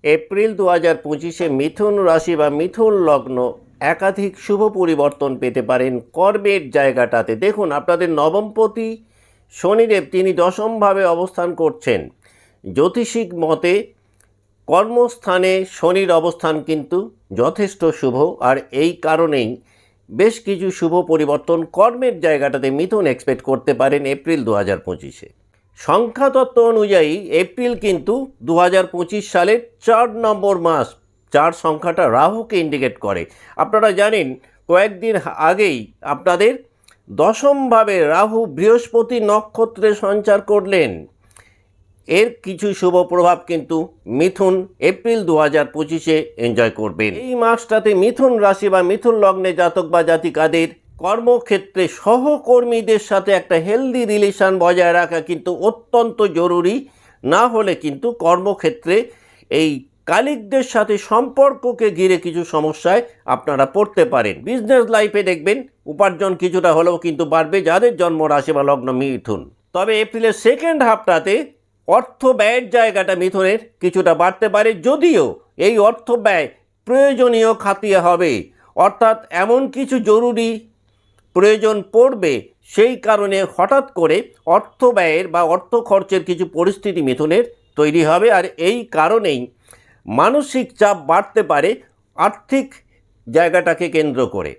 April 2025-এ মিথুন রাশি বা মিথুন লগ্ন একাধিক শুভ পরিবর্তন পেতে পারেন কর্মের জায়গাটাতে। দেখুন, আপনাদের নবমপতি শনিদেব তিনি দশমভাবে অবস্থান করছেন। জ্যোতিষিক মতে কর্মস্থানে শনির অবস্থান কিন্তু যথেষ্ট শুভ, আর এই কারণেই বেশ কিছু শুভ পরিবর্তন কর্মের জায়গাটাতে মিথুন এক্সপেক্ট করতে পারেন এপ্রিল 2025-এ। সংখ্যাতত্ত্ব অনুযায়ী এপ্রিল কিন্তু 2025 সালের 4 নম্বর মাস। 4 সংখ্যাটা রাহুকে ইন্ডিকেট করে। আপনারা জানেন কয়েকদিন আগেই আপনাদের দশমভাবে রাহু বৃহস্পতি নক্ষত্রে সঞ্চার করলেন। এর কিছু শুভ প্রভাব কিন্তু মিথুন এপ্রিল 2025-এ এনজয় করবেন। এই মাসটাতে মিথুন রাশি বা মিথুন লগ্নে জাতক বা জাতিকাদের কর্মক্ষেত্রে সহকর্মীদের সাথে একটা হেলদি রিলেশন বজায় রাখা কিন্তু অত্যন্ত জরুরি। না হলে কিন্তু কর্মক্ষেত্রে এই কালিগদের সাথে সম্পর্ককে ঘিরে কিছু সমস্যায় আপনারা পড়তে পারেন। বিজনেস লাইফে দেখবেন উপার্জন কিছুটা হলেও কিন্তু বাড়বে যাদের জন্ম রাশি বা লগ্ন মিথুন। তবে এপ্রিলের সেকেন্ড হাফটাতে অর্থ ব্যয়ের জায়গাটা মিথুনের কিছুটা বাড়তে পারে, যদিও এই অর্থ ব্যয় প্রয়োজনীয় খাতে হবে, অর্থাৎ এমন কিছু জরুরি প্রয়োজন পড়বে সেই কারণে হঠাৎ করে অর্থ ব্যয়ের বা অর্থ খরচের কিছু পরিস্থিতি মিথুনের তৈরি হবে। আর এই কারণেই মানসিক চাপ বাড়তে পারে আর্থিক জায়গাটাকে কেন্দ্র করে।